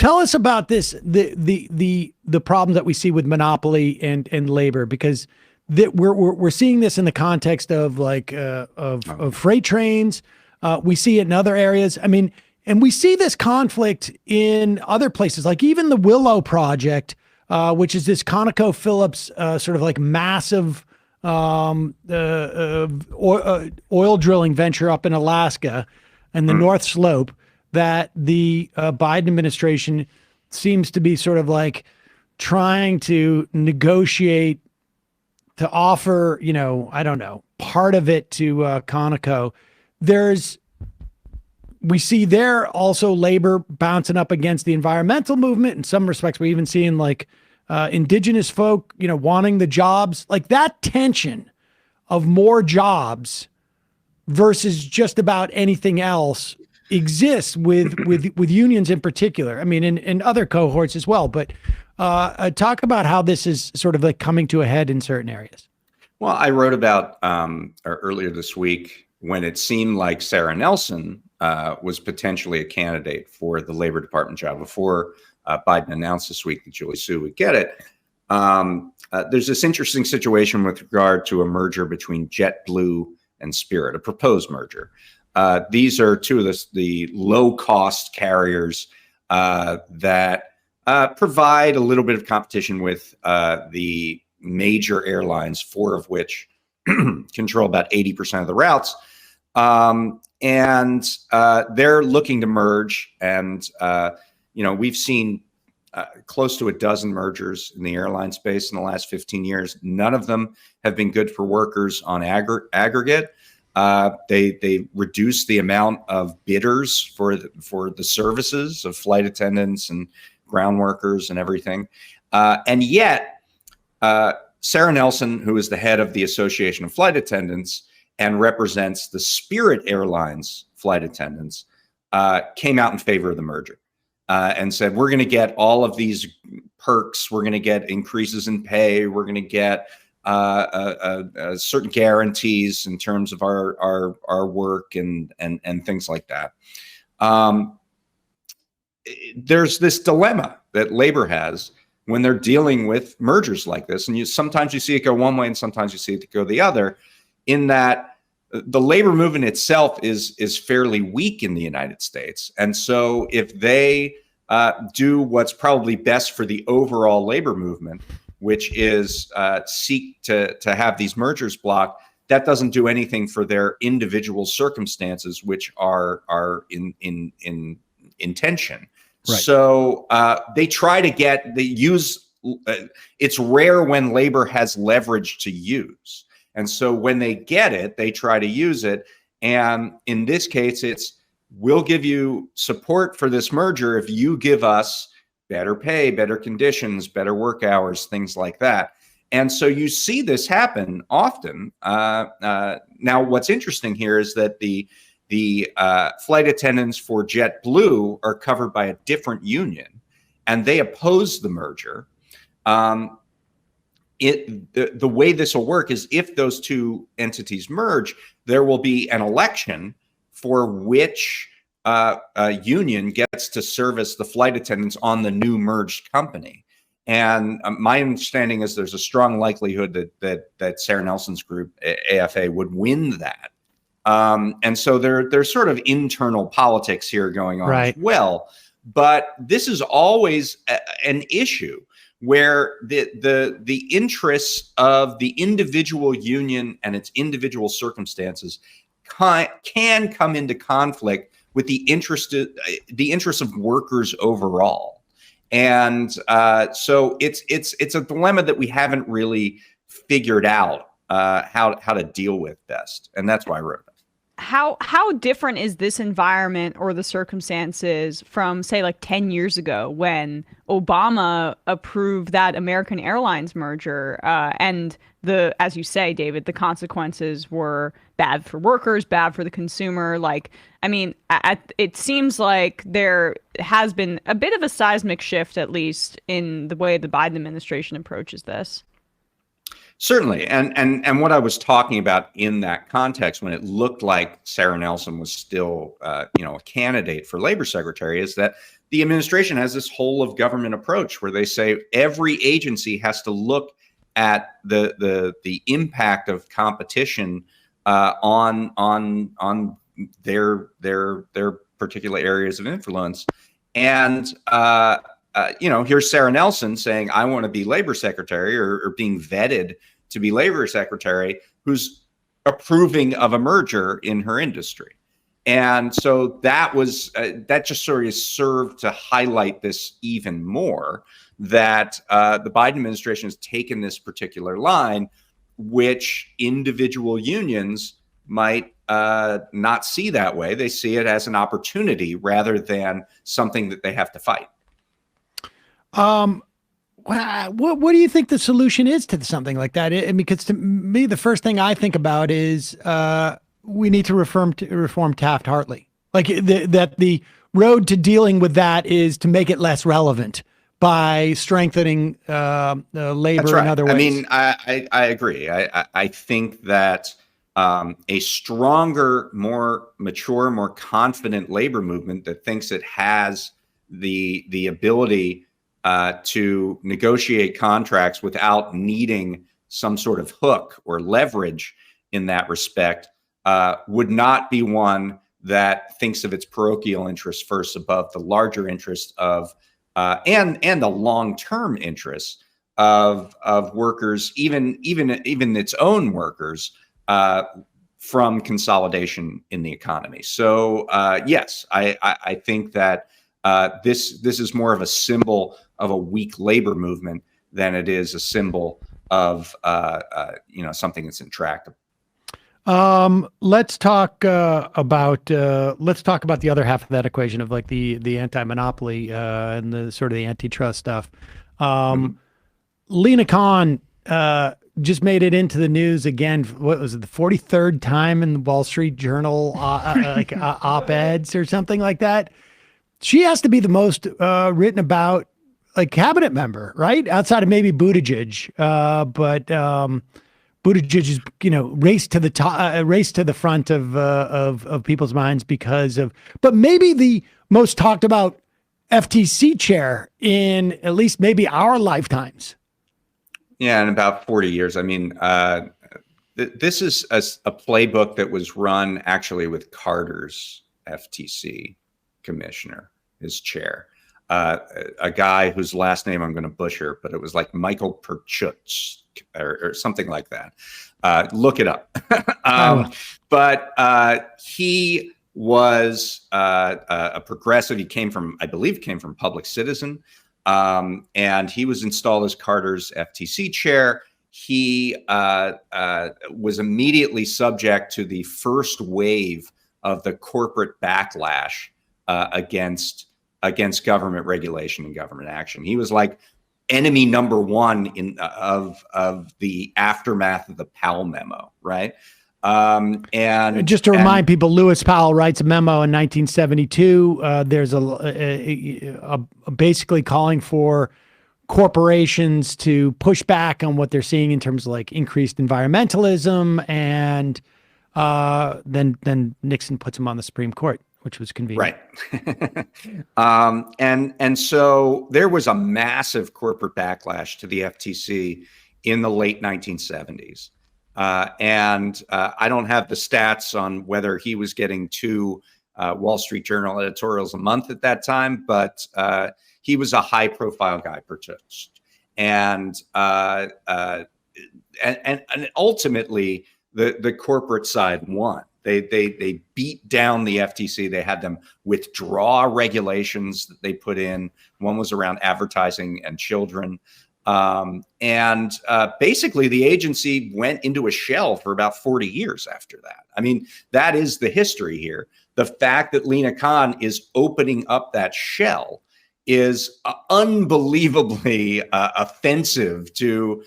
tell us about this, the problem that we see with monopoly and labor, because we're seeing this in the context of of freight trains. We see it in other areas. I mean, and we see this conflict in other places, like even the Willow project, which is this ConocoPhillips sort of like massive oil drilling venture up in Alaska and the North Slope, that the Biden administration seems to be sort of like trying to negotiate to offer, I don't know, part of it to Conoco. We see there also labor bouncing up against the environmental movement. In some respects, we're even seeing like indigenous folk, wanting the jobs, like that tension of more jobs versus just about anything else exists with unions in particular. I mean, in other cohorts as well, but talk about how this is sort of like coming to a head in certain areas. Well, I wrote about earlier this week when it seemed like Sarah Nelson was potentially a candidate for the Labor Department job before Biden announced this week that Julie Su would get it. There's this interesting situation with regard to a merger between JetBlue and Spirit, a proposed merger. These are two of the low-cost carriers that provide a little bit of competition with the major airlines, four of which control about 80% of the routes. And they're looking to merge. And, we've seen close to a dozen mergers in the airline space in the last 15 years. None of them have been good for workers on aggregate. They reduce the amount of bidders for the services of flight attendants and ground workers and everything. And yet, Sarah Nelson, who is the head of the Association of Flight Attendants and represents the Spirit Airlines flight attendants, came out in favor of the merger and said, we're going to get all of these perks. We're going to get increases in pay. We're going to get certain guarantees in terms of our work and things like that. There's this dilemma that labor has when they're dealing with mergers like this, and sometimes you see it go one way and sometimes you see it go the other, in that the labor movement itself is fairly weak in the United States. And so if they do what's probably best for the overall labor movement, which is seek to have these mergers blocked, that doesn't do anything for their individual circumstances, which are in tension. Right. So they try to use. It's rare when labor has leverage to use, and so when they get it, they try to use it. And in this case, we'll give you support for this merger if you give us better pay, better conditions, better work hours, things like that. And so you see this happen often. Now, what's interesting here is that the flight attendants for JetBlue are covered by a different union, and they oppose the merger. The way this will work is if those two entities merge, there will be an election for which union gets to service the flight attendants on the new merged company. And my understanding is there's a strong likelihood that Sarah Nelson's group, AFA, would win that. And so there's sort of internal politics here going on as well. But this is always an issue where the interests of the individual union and its individual circumstances can come into conflict with the interests of workers overall. And so it's a dilemma that we haven't really figured out how to deal with best. And that's why I wrote it. How different is this environment or the circumstances from, say, like 10 years ago when Obama approved that American Airlines merger and as you say, David, the consequences were bad for workers, bad for the consumer. Like, I mean, it seems like there has been a bit of a seismic shift, at least in the way the Biden administration approaches this. Certainly, and what I was talking about in that context, when it looked like Sarah Nelson was still, a candidate for labor secretary, is that the administration has this whole of government approach where they say every agency has to look at the impact of competition on their particular areas of influence, and here's Sarah Nelson saying, I want to be labor secretary, or being vetted to be labor secretary, who's approving of a merger in her industry. And so that was that just sort of served to highlight this even more, that the Biden administration has taken this particular line, which individual unions might not see that way. They see it as an opportunity rather than something that they have to fight. What do you think the solution is to something like that? Because to me, the first thing I think about is we need to reform Taft-Hartley. Like that the road to dealing with that is to make it less relevant by strengthening labor in other ways. I mean, I agree. I think that a stronger, more mature, more confident labor movement that thinks it has the ability to negotiate contracts without needing some sort of hook or leverage in that respect would not be one that thinks of its parochial interests first above the larger interests of and the long-term interests of workers, even its own workers, from consolidation in the economy. So yes, I think that this is more of a symbol of a weak labor movement than it is a symbol of something that's intractable. Let's talk about the other half of that equation of like the anti-monopoly and the sort of the antitrust stuff. Lena Khan just made it into the news again. What was it, the 43rd time in the Wall Street Journal, op-eds or something like that? She has to be the most written about like cabinet member, right? Outside of maybe Buttigieg, but Buttigieg is, race to the top, race to the front of people's minds because of, but maybe the most talked about FTC chair in at least maybe our lifetimes. Yeah, in about 40 years. I mean, this is a playbook that was run actually with Carter's FTC commissioner, his chair, a guy whose last name I'm going to butcher, but it was like Michael Perchutz or something like that. Look it up. But he was a progressive. I believe came from Public Citizen. And he was installed as Carter's FTC chair. He was immediately subject to the first wave of the corporate backlash against government regulation and government action. He was like enemy number one of the aftermath of the Powell memo, right? And just to remind people, Lewis Powell writes a memo in 1972. There's a basically calling for corporations to push back on what they're seeing in terms of like increased environmentalism, and then Nixon puts him on the Supreme Court, which was convenient. Right. And so there was a massive corporate backlash to the FTC in the late 1970s. And I don't have the stats on whether he was getting 2 Wall Street Journal editorials a month at that time, but he was a high profile guy, Perchutz. And ultimately the corporate side won. They beat down the FTC. They had them withdraw regulations that they put in. One was around advertising and children. And basically the agency went into a shell for about 40 years after that. I mean, that is the history here. The fact that Lena Khan is opening up that shell is unbelievably offensive to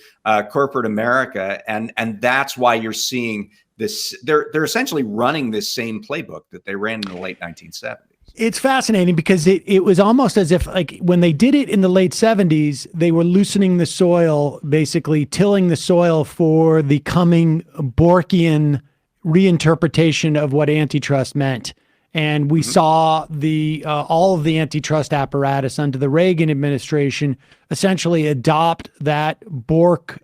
corporate America. And that's why you're seeing this. They're essentially running this same playbook that they ran in the late 1970s. It's fascinating because it was almost as if, like, when they did it in the late 70s, they were loosening the soil, basically tilling the soil for the coming Borkian reinterpretation of what antitrust meant. And we saw the all of the antitrust apparatus under the Reagan administration essentially adopt that Bork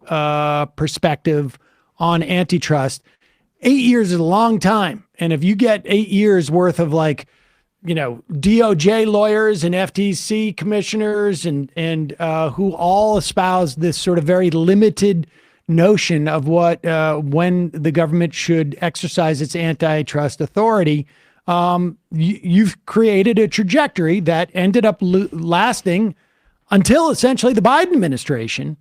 perspective on antitrust. 8 years is a long time. And if you get 8 years worth of, like, you know, DOJ lawyers and FTC commissioners and who all espouse this sort of very limited notion of what when the government should exercise its antitrust authority, you've created a trajectory that ended up lasting until essentially the Biden administration,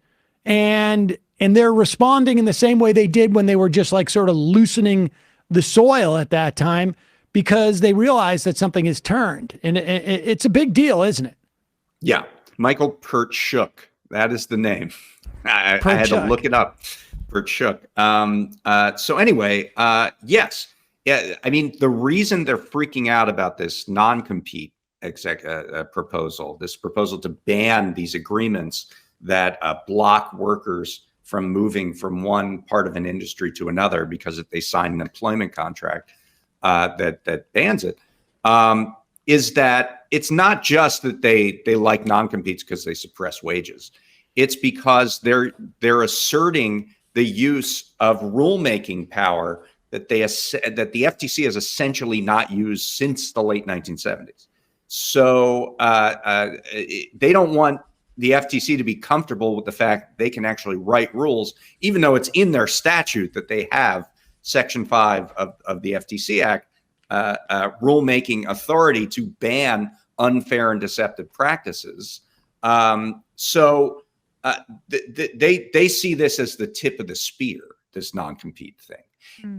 and they're responding in the same way they did when they were just, like, sort of loosening the soil at that time, because they realize that something has turned, and it's a big deal, isn't it? Yeah. Michael Pertschuk. That is the name. I had to look it up. Pertschuk. So anyway, yes. Yeah. I mean, the reason they're freaking out about this non-compete proposal, this proposal to ban these agreements that block workers from moving from one part of an industry to another because if they sign an employment contract that bans it, is that it's not just that they like non-competes because they suppress wages. It's because they're asserting the use of rulemaking power that the FTC has essentially not used since the late 1970s. So they don't want the FTC to be comfortable with the fact they can actually write rules, even though it's in their statute that they have Section 5 of the FTC Act, rulemaking authority to ban unfair and deceptive practices. So they see this as the tip of the spear, this non-compete thing.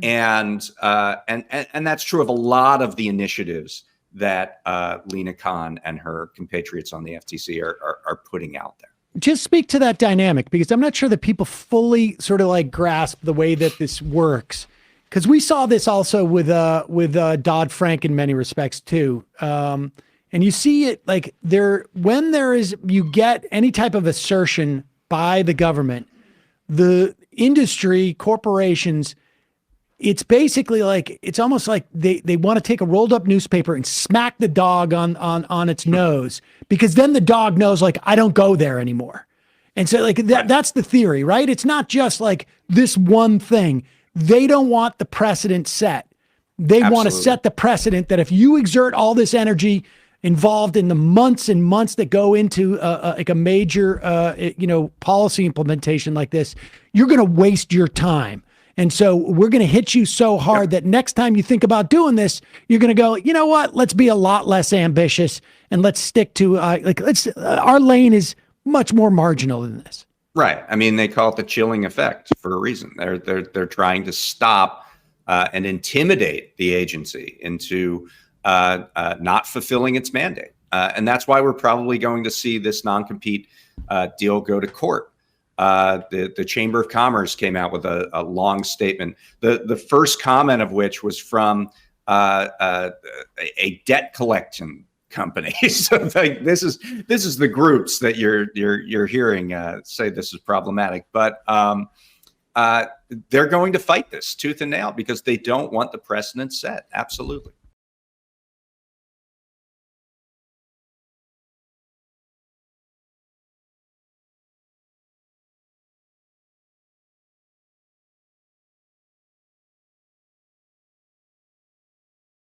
And that's true of a lot of the initiatives that Lena Khan and her compatriots on the FTC are putting out there. Just speak to that dynamic, because I'm not sure that people fully sort of, like, grasp the way that this works. Because we saw this also with Dodd-Frank in many respects too. And you see it, like, you get any type of assertion by the government, the industry, corporations, it's basically like, it's almost like they want to take a rolled up newspaper and smack the dog on its nose, because then the dog knows, like, I don't go there anymore. And so, like, that's the theory, right? It's not just like this one thing. They don't want the precedent set. They want to set the precedent that if you exert all this energy involved in the months and months that go into like a major, policy implementation like this, you're going to waste your time. And so we're going to hit you so hard that next time you think about doing this, you're going to go, you know what? Let's be a lot less ambitious and let's stick to our lane is much more marginal than this. Right. I mean, they call it the chilling effect for a reason. They're trying to stop and intimidate the agency into not fulfilling its mandate. And that's why we're probably going to see this non-compete deal go to court. The Chamber of Commerce came out with a long statement, the first comment of which was from a debt collection company. So this is the groups that you're hearing say this is problematic, but they're going to fight this tooth and nail because they don't want the precedent set. Absolutely.